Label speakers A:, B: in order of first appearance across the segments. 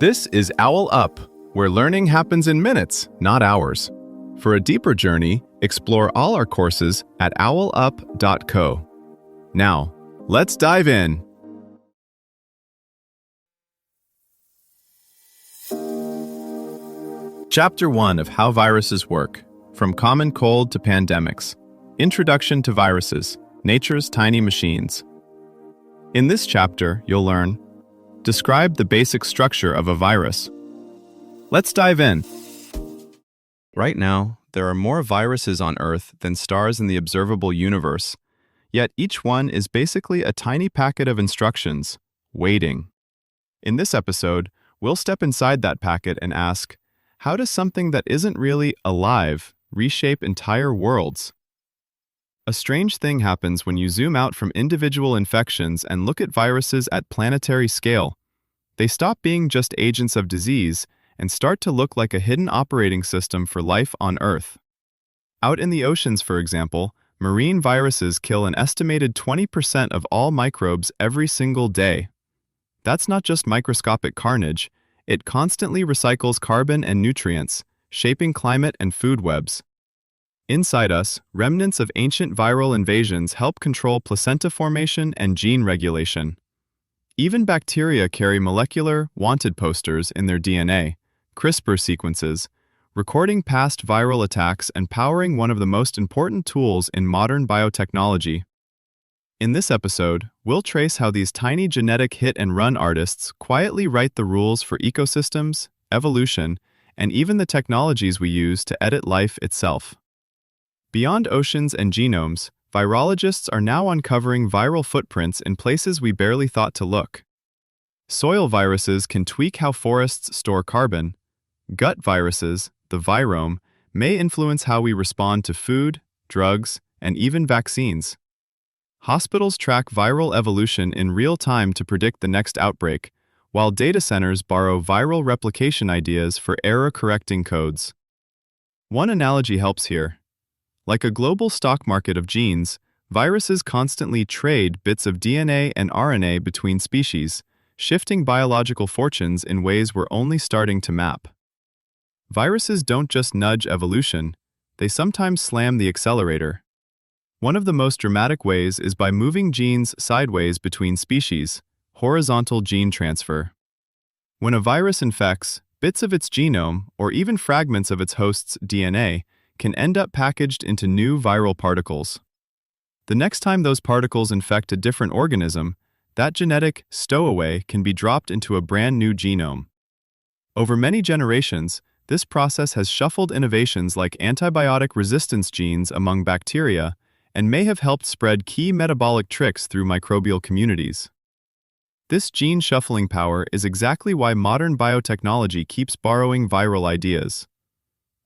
A: This is OwlUp, where learning happens in minutes, not hours. For a deeper journey, explore all our courses at owlup.co. Now, let's dive in. Chapter 1 of How Viruses Work, From Common Cold to Pandemics. Introduction to Viruses, Nature's Tiny Machines. In this chapter, you'll learn: describe the basic structure of a virus. Let's dive in. Right now, there are more viruses on Earth than stars in the observable universe, yet each one is basically a tiny packet of instructions, waiting. In this episode, we'll step inside that packet and ask, how does something that isn't really alive reshape entire worlds? A strange thing happens when you zoom out from individual infections and look at viruses at planetary scale. They stop being just agents of disease and start to look like a hidden operating system for life on Earth. Out in the oceans, for example, marine viruses kill an estimated 20% of all microbes every single day. That's not just microscopic carnage, it constantly recycles carbon and nutrients, shaping climate and food webs. Inside us, remnants of ancient viral invasions help control placenta formation and gene regulation. Even bacteria carry molecular wanted posters in their DNA, CRISPR sequences, recording past viral attacks and powering one of the most important tools in modern biotechnology. In this episode, we'll trace how these tiny genetic hit-and-run artists quietly write the rules for ecosystems, evolution, and even the technologies we use to edit life itself. Beyond oceans and genomes, virologists are now uncovering viral footprints in places we barely thought to look. Soil viruses can tweak how forests store carbon. Gut viruses, the virome, may influence how we respond to food, drugs, and even vaccines. Hospitals track viral evolution in real time to predict the next outbreak, while data centers borrow viral replication ideas for error-correcting codes. One analogy helps here. Like a global stock market of genes, viruses constantly trade bits of DNA and RNA between species, shifting biological fortunes in ways we're only starting to map. Viruses don't just nudge evolution, they sometimes slam the accelerator. One of the most dramatic ways is by moving genes sideways between species, horizontal gene transfer. When a virus infects, bits of its genome, or even fragments of its host's DNA, can end up packaged into new viral particles. The next time those particles infect a different organism, that genetic stowaway can be dropped into a brand new genome. Over many generations, this process has shuffled innovations like antibiotic resistance genes among bacteria and may have helped spread key metabolic tricks through microbial communities. This gene shuffling power is exactly why modern biotechnology keeps borrowing viral ideas.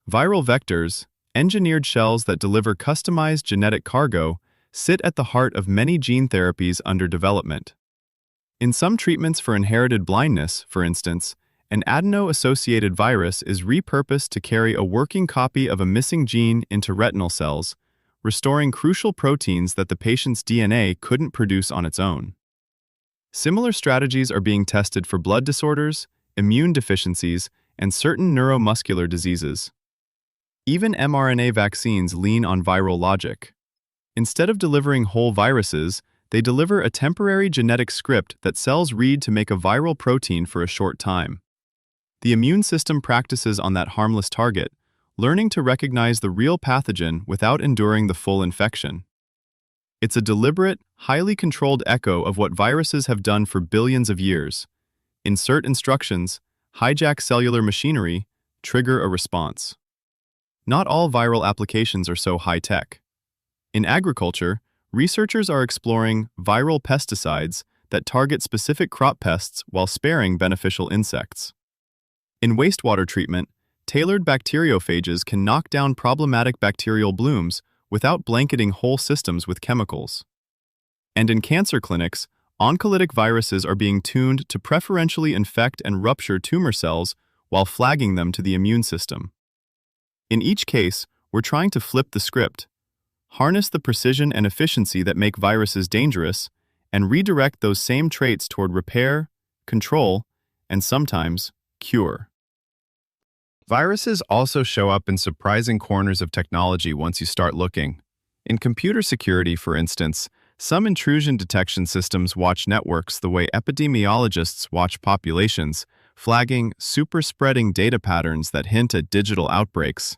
A: Viral vectors, engineered shells that deliver customized genetic cargo, sit at the heart of many gene therapies under development. In some treatments for inherited blindness, for instance, an adeno-associated virus is repurposed to carry a working copy of a missing gene into retinal cells, restoring crucial proteins that the patient's DNA couldn't produce on its own. Similar strategies are being tested for blood disorders, immune deficiencies, and certain neuromuscular diseases. Even mRNA vaccines lean on viral logic. Instead of delivering whole viruses, they deliver a temporary genetic script that cells read to make a viral protein for a short time. The immune system practices on that harmless target, learning to recognize the real pathogen without enduring the full infection. It's a deliberate, highly controlled echo of what viruses have done for billions of years. Insert instructions, hijack cellular machinery, trigger a response. Not all viral applications are so high-tech. In agriculture, researchers are exploring viral pesticides that target specific crop pests while sparing beneficial insects. In wastewater treatment, tailored bacteriophages can knock down problematic bacterial blooms without blanketing whole systems with chemicals. And in cancer clinics, oncolytic viruses are being tuned to preferentially infect and rupture tumor cells while flagging them to the immune system. In each case, we're trying to flip the script, harness the precision and efficiency that make viruses dangerous, and redirect those same traits toward repair, control, and sometimes cure. Viruses also show up in surprising corners of technology once you start looking. In computer security, for instance, some intrusion detection systems watch networks the way epidemiologists watch populations, flagging super-spreading data patterns that hint at digital outbreaks.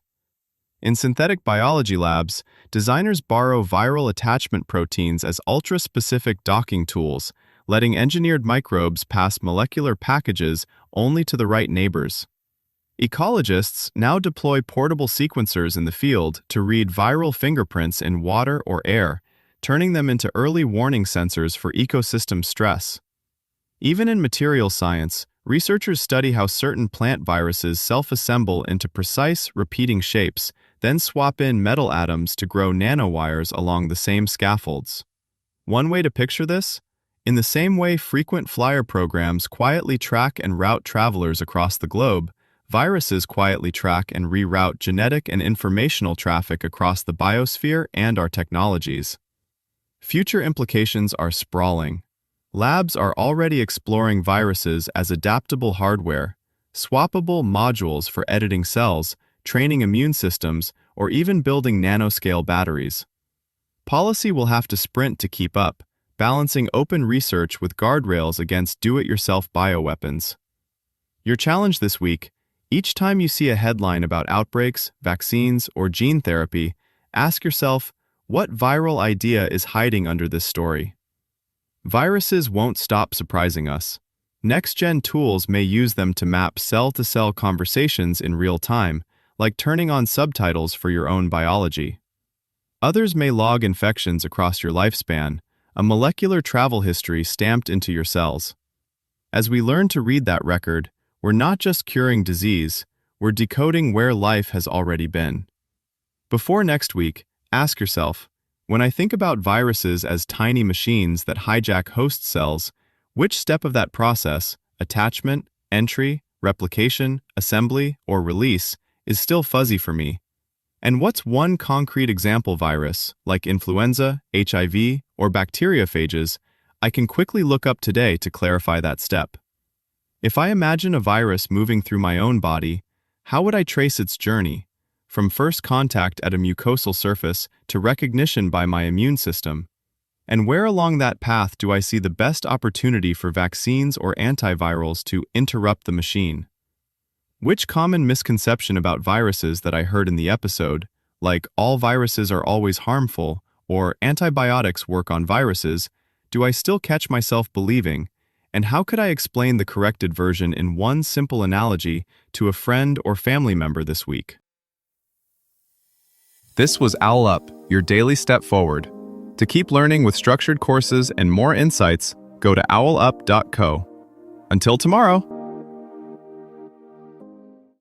A: In synthetic biology labs, designers borrow viral attachment proteins as ultra-specific docking tools, letting engineered microbes pass molecular packages only to the right neighbors. Ecologists now deploy portable sequencers in the field to read viral fingerprints in water or air, turning them into early warning sensors for ecosystem stress. Even in material science, researchers study how certain plant viruses self-assemble into precise, repeating shapes, then swap in metal atoms to grow nanowires along the same scaffolds. One way to picture this? In the same way frequent flyer programs quietly track and route travelers across the globe, viruses quietly track and reroute genetic and informational traffic across the biosphere and our technologies. Future implications are sprawling. Labs are already exploring viruses as adaptable hardware, swappable modules for editing cells, training immune systems, or even building nanoscale batteries. Policy will have to sprint to keep up, balancing open research with guardrails against do-it-yourself bioweapons. Your challenge this week: each time you see a headline about outbreaks, vaccines, or gene therapy, ask yourself, what viral idea is hiding under this story? Viruses won't stop surprising us. Next-gen tools may use them to map cell-to-cell conversations in real time, like turning on subtitles for your own biology. Others may log infections across your lifespan, a molecular travel history stamped into your cells. As we learn to read that record, we're not just curing disease, we're decoding where life has already been. Before next week, ask yourself, when I think about viruses as tiny machines that hijack host cells, which step of that process, attachment, entry, replication, assembly, or release, is still fuzzy for me? And what's one concrete example virus, like influenza, HIV, or bacteriophages, I can quickly look up today to clarify that step? If I imagine a virus moving through my own body, how would I trace its journey, from first contact at a mucosal surface to recognition by my immune system? And where along that path do I see the best opportunity for vaccines or antivirals to interrupt the machine? Which common misconception about viruses that I heard in the episode, like all viruses are always harmful or antibiotics work on viruses, do I still catch myself believing? And how could I explain the corrected version in one simple analogy to a friend or family member this week? This was OwlUp, your daily step forward. To keep learning with structured courses and more insights, go to owlup.co. Until tomorrow!